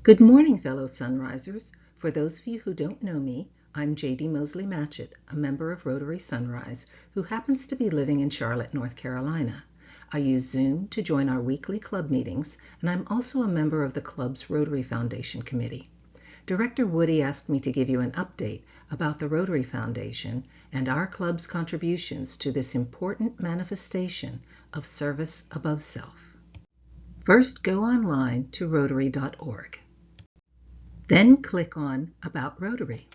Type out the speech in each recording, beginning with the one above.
Good morning, fellow Sunrisers. For those of you who don't know me, I'm J.D. Mosley Matchett, a member of Rotary Sunrise who happens to be living in Charlotte, North Carolina. I use Zoom to join our weekly club meetings, and I'm also a member of the club's Rotary Foundation Committee. Director Woody asked me to give you an update about the Rotary Foundation and our club's contributions to this important manifestation of service above self. First, go online to Rotary.org. Then click on About Rotary.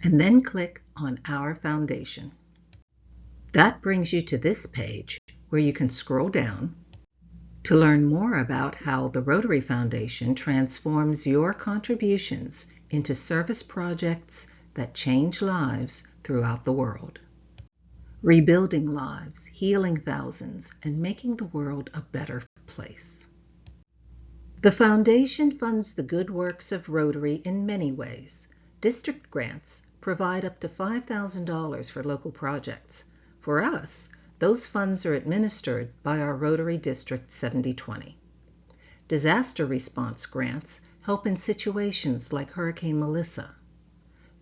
And then click on Our Foundation. That brings you to this page where you can scroll down to learn more about how the Rotary Foundation transforms your contributions into service projects that change lives throughout the world. Rebuilding lives, healing thousands, and making the world a better place. The Foundation funds the good works of Rotary in many ways. District grants provide up to $5,000 for local projects. For us, those funds are administered by our Rotary District 7020. Disaster response grants help in situations like Hurricane Melissa.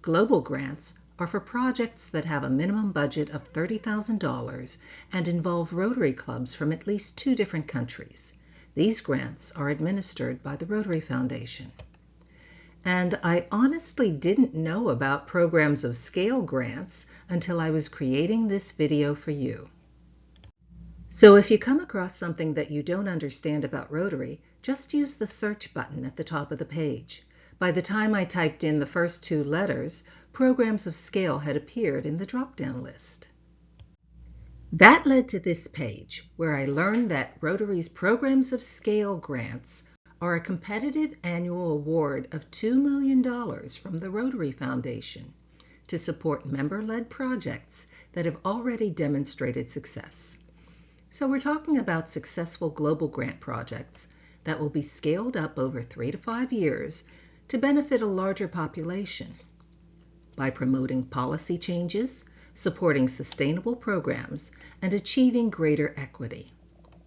Global grants are for projects that have a minimum budget of $30,000 and involve Rotary clubs from at least 2 different countries. These grants are administered by the Rotary Foundation. And I honestly didn't know about programs of scale grants until I was creating this video for you. So if you come across something that you don't understand about Rotary, just use the search button at the top of the page. By the time I typed in the first 2 letters, programs of scale had appeared in the drop-down list. That led to this page, where I learned that Rotary's Programs of Scale grants are a competitive annual award of $2 million from the Rotary Foundation to support member-led projects that have already demonstrated success. So we're talking about successful global grant projects that will be scaled up over 3 to 5 years to benefit a larger population by promoting policy changes, supporting sustainable programs, and achieving greater equity.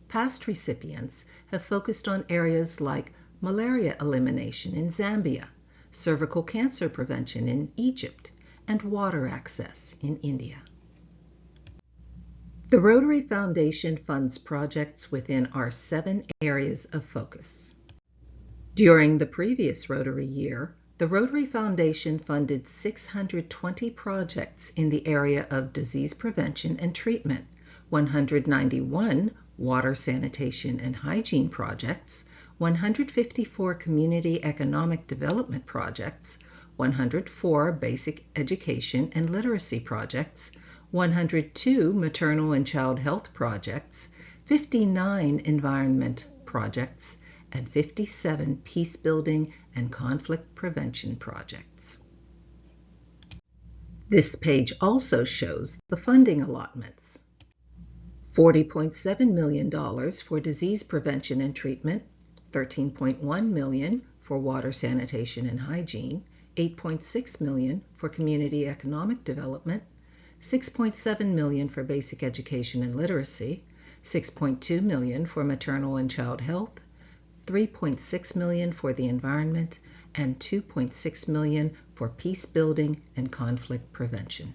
Past recipients have focused on areas like malaria elimination in Zambia, cervical cancer prevention in Egypt, and water access in India. The Rotary Foundation funds projects within our 7 areas of focus. During the previous Rotary year, the Rotary Foundation funded 620 projects in the area of disease prevention and treatment, 191 water, sanitation, and hygiene projects, 154 community economic development projects, 104 basic education and literacy projects, 102 maternal and child health projects, 59 environment projects, and 57 peace building and conflict prevention projects. This page also shows the funding allotments. $40.7 million for disease prevention and treatment, $13.1 million for water, sanitation, and hygiene, $8.6 million for community economic development, $6.7 million for basic education and literacy, $6.2 million for maternal and child health, $3.6 million for the environment, and $2.6 million for peace building and conflict prevention.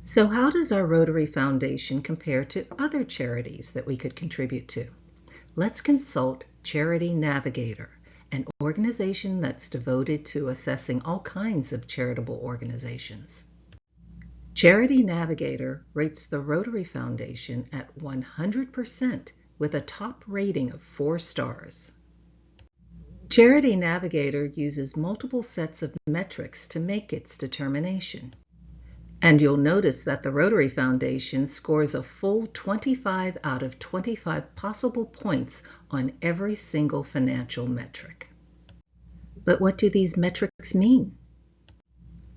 So how does our Rotary Foundation compare to other charities that we could contribute to? Let's consult Charity Navigator, an organization that's devoted to assessing all kinds of charitable organizations. Charity Navigator rates the Rotary Foundation at 100% with a top rating of 4 stars. Charity Navigator uses multiple sets of metrics to make its determination. And you'll notice that the Rotary Foundation scores a full 25 out of 25 possible points on every single financial metric. But what do these metrics mean?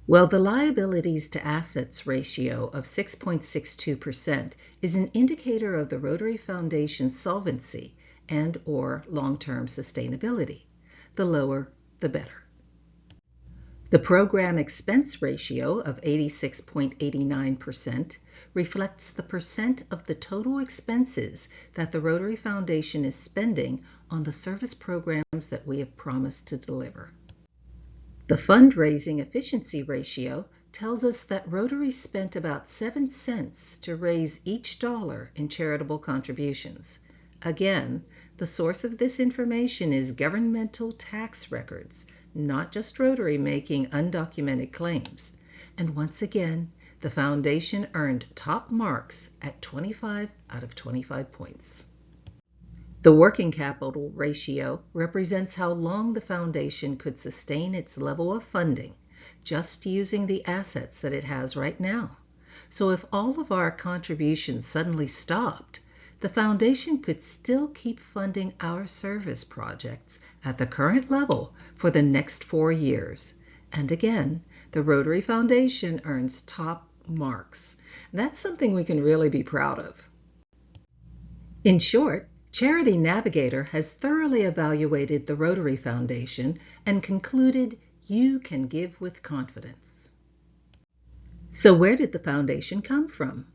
Well, the liabilities to assets ratio of 6.62% is an indicator of the Rotary Foundation's solvency and/or long-term sustainability. The lower, the better. The program expense ratio of 86.89% reflects the percent of the total expenses that the Rotary Foundation is spending on the service programs that we have promised to deliver. The fundraising efficiency ratio tells us that Rotary spent about 7 cents to raise each dollar in charitable contributions. Again, the source of this information is governmental tax records, not just Rotary making undocumented claims. And once again, the foundation earned top marks at 25 out of 25 points. The working capital ratio represents how long the foundation could sustain its level of funding just using the assets that it has right now. So if all of our contributions suddenly stopped, the foundation could still keep funding our service projects at the current level for the next 4 years. And again, the Rotary Foundation earns top marks. That's something we can really be proud of. In short, Charity Navigator has thoroughly evaluated the Rotary Foundation and concluded you can give with confidence. So where did the foundation come from?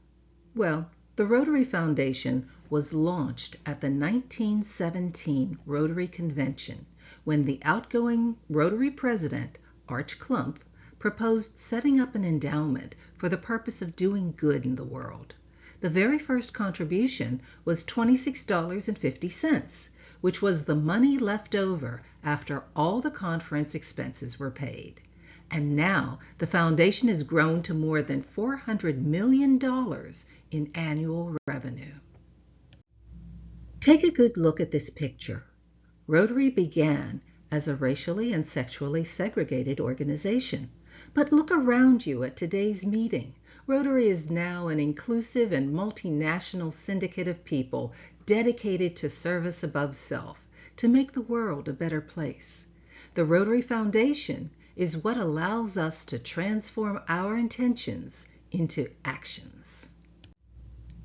Well, the Rotary Foundation was launched at the 1917 Rotary Convention when the outgoing Rotary president, Arch Clump, proposed setting up an endowment for the purpose of doing good in the world. The very first contribution was $26.50, which was the money left over after all the conference expenses were paid. And now the foundation has grown to more than $400 million in annual revenue. Take a good look at this picture. Rotary began as a racially and sexually segregated organization. But look around you at today's meeting. Rotary is now an inclusive and multinational syndicate of people dedicated to service above self, to make the world a better place. The Rotary Foundation is what allows us to transform our intentions into actions.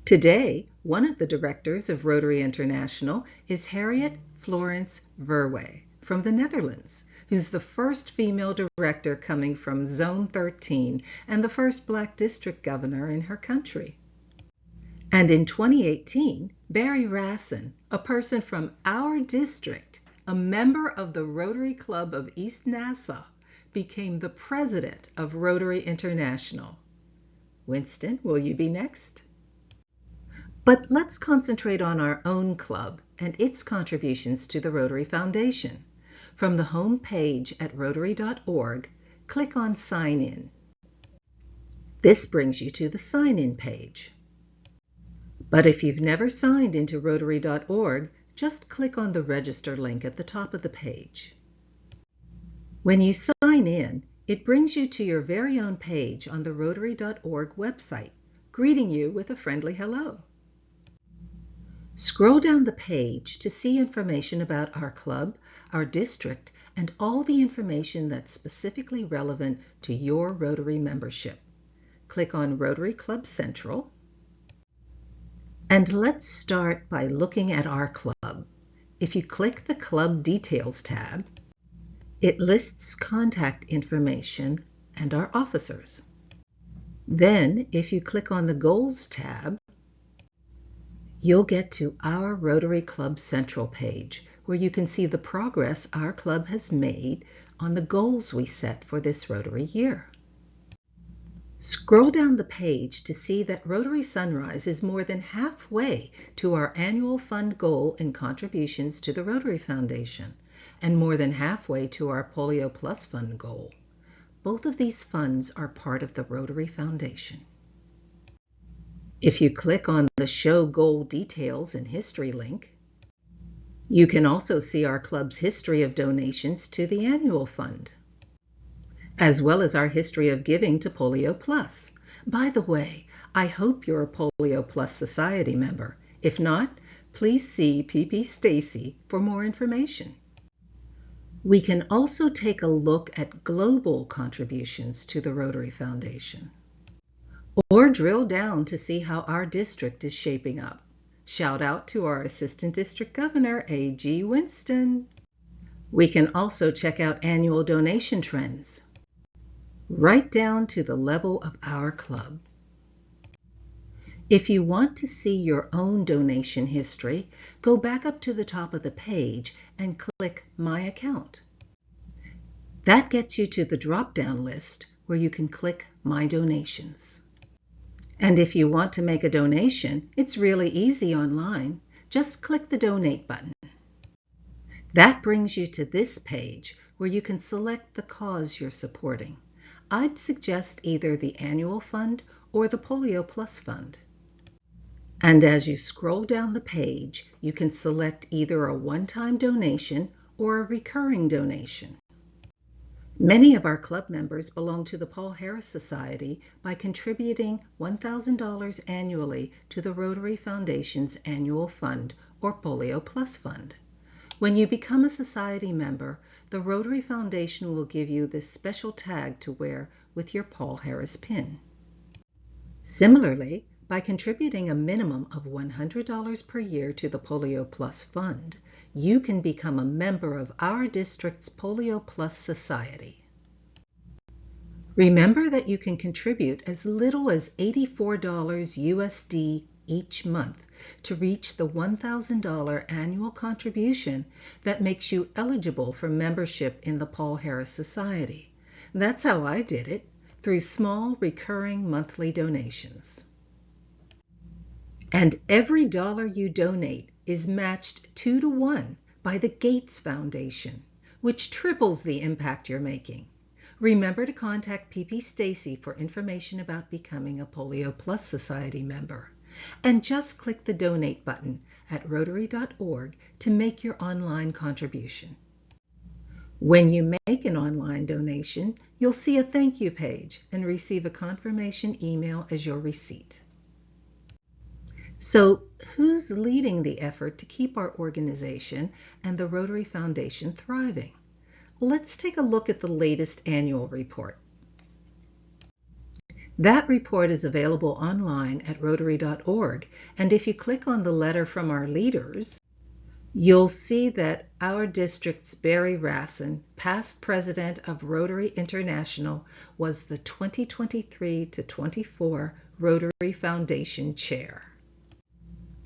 Today, one of the directors of Rotary International is Harriet Florence Verwey from the Netherlands, who's the first female director coming from Zone 13 and the first Black district governor in her country. And in 2018, Barry Rassin, a person from our district, a member of the Rotary Club of East Nassau, became the president of Rotary International. Winston, will you be next? But let's concentrate on our own club and its contributions to the Rotary Foundation. From the home page at Rotary.org, click on Sign In. This brings you to the Sign In page. But if you've never signed into Rotary.org, just click on the Register link at the top of the page. When you sign in, it brings you to your very own page on the Rotary.org website, greeting you with a friendly hello. Scroll down the page to see information about our club, our district, and all the information that's specifically relevant to your Rotary membership. Click on Rotary Club Central. And let's start by looking at our club. If you click the Club Details tab, it lists contact information and our officers. Then, if you click on the Goals tab, you'll get to our Rotary Club Central page, where you can see the progress our club has made on the goals we set for this Rotary year. Scroll down the page to see that Rotary Sunrise is more than halfway to our annual fund goal in contributions to the Rotary Foundation, and more than halfway to our Polio Plus fund goal. Both of these funds are part of the Rotary Foundation. If you click on the Show Goal Details and History link, you can also see our club's history of donations to the annual fund, as well as our history of giving to Polio Plus. By the way, I hope you're a Polio Plus Society member. If not, please see PP Stacy for more information. We can also take a look at global contributions to the Rotary Foundation, or drill down to see how our district is shaping up. Shout out to our Assistant District Governor, A.G. Winston. We can also check out annual donation trends. right down to the level of our club. If you want to see your own donation history, go back up to the top of the page and click My Account. That gets you to the drop-down list where you can click My Donations. And if you want to make a donation, it's really easy online. Just click the Donate button. That brings you to this page where you can select the cause you're supporting. I'd suggest either the annual fund or the Polio Plus Fund. And as you scroll down the page, you can select either a one-time donation or a recurring donation. Many of our club members belong to the Paul Harris Society by contributing $1,000 annually to the Rotary Foundation's annual fund or Polio Plus Fund. When you become a society member, the Rotary Foundation will give you this special tag to wear with your Paul Harris pin. Similarly, by contributing a minimum of $100 per year to the Polio Plus Fund, you can become a member of our district's Polio Plus Society. Remember that you can contribute as little as $84 USD each month to reach the $1,000 annual contribution that makes you eligible for membership in the Paul Harris Society. That's how I did it, through small recurring monthly donations. And every dollar you donate is matched 2 to 1 by the Gates Foundation, which triples the impact you're making. Remember to contact PP Stacy for information about becoming a Polio Plus Society member. And just click the Donate button at Rotary.org to make your online contribution. When you make an online donation, you'll see a thank you page and receive a confirmation email as your receipt. So, who's leading the effort to keep our organization and the Rotary Foundation thriving? Let's take a look at the latest annual report. That report is available online at Rotary.org, and if you click on the letter from our leaders, you'll see that our district's Barry Rassin, past president of Rotary International, was the 2023-24 Rotary Foundation chair.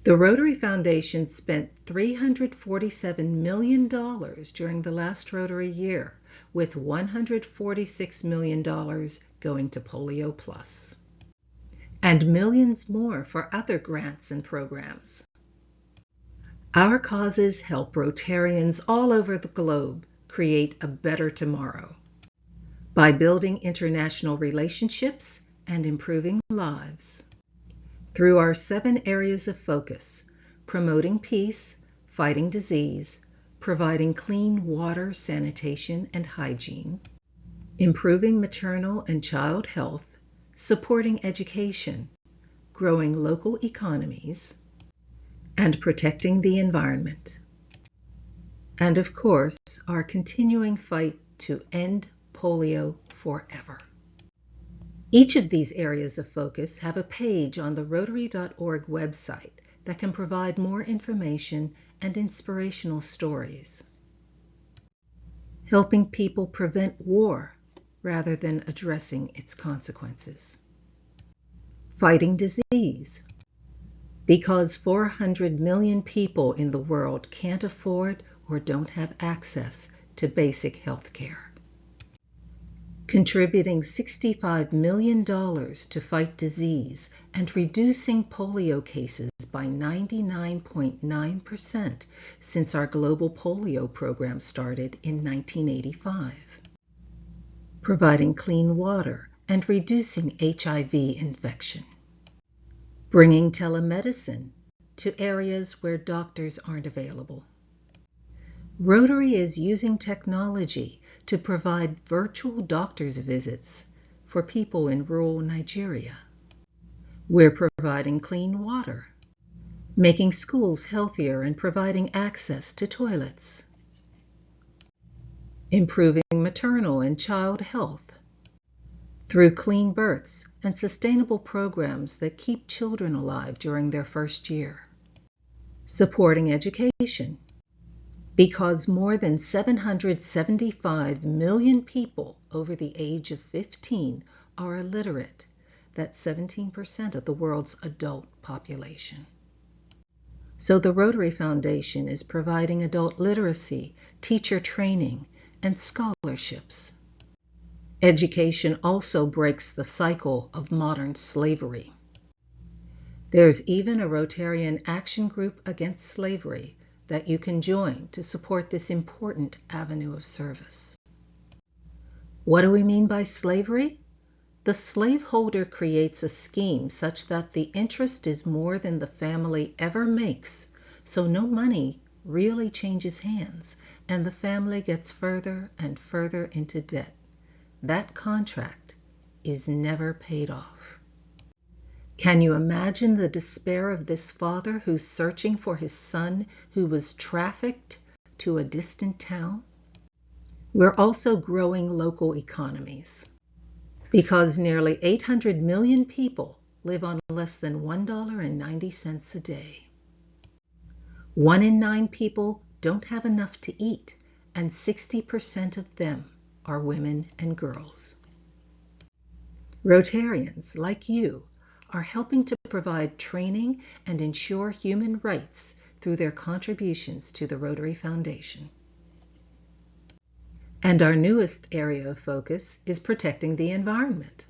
The Rotary Foundation spent $347 million during the last Rotary year, with $146 million going to Polio Plus, and millions more for other grants and programs. Our causes help Rotarians all over the globe create a better tomorrow by building international relationships and improving lives. Through our 7 areas of focus: promoting peace, fighting disease, providing clean water, sanitation, and hygiene, improving maternal and child health, supporting education, growing local economies, and protecting the environment. And of course, our continuing fight to end polio forever. Each of these areas of focus have a page on the Rotary.org website that can provide more information and inspirational stories. Helping people prevent war rather than addressing its consequences. Fighting disease, because 400 million people in the world can't afford or don't have access to basic health care. Contributing $65 million to fight disease and reducing polio cases by 99.9% since our global polio program started in 1985. Providing clean water and reducing HIV infection. Bringing telemedicine to areas where doctors aren't available. Rotary is using technology to provide virtual doctor's visits for people in rural Nigeria. We're providing clean water, making schools healthier and providing access to toilets. Improving maternal and child health through clean births and sustainable programs that keep children alive during their first year. Supporting education, Because more than 775 million people over the age of 15 are illiterate. That's 17% of the world's adult population. So the Rotary Foundation is providing adult literacy, teacher training, and scholarships. Education also breaks the cycle of modern slavery. There's even a Rotarian action group against slavery that you can join to support this important avenue of service. What do we mean by slavery? The slaveholder creates a scheme such that the interest is more than the family ever makes, so no money really changes hands, and the family gets further and further into debt. That contract is never paid off. Can you imagine the despair of this father who's searching for his son who was trafficked to a distant town? We're also growing local economies because nearly 800 million people live on less than $1.90 a day. 1 in 9 people don't have enough to eat, and 60% of them are women and girls. Rotarians, like you, are helping to provide training and ensure human rights through their contributions to the Rotary Foundation. And our newest area of focus is protecting the environment.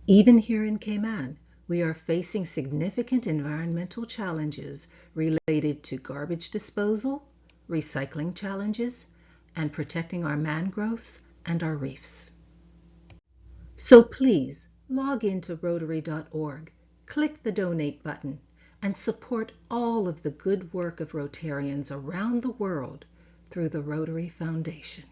Even here in Cayman, we are facing significant environmental challenges related to garbage disposal, recycling challenges, and protecting our mangroves and our reefs. So please log into Rotary.org, click the donate button, and support all of the good work of Rotarians around the world through the Rotary Foundation.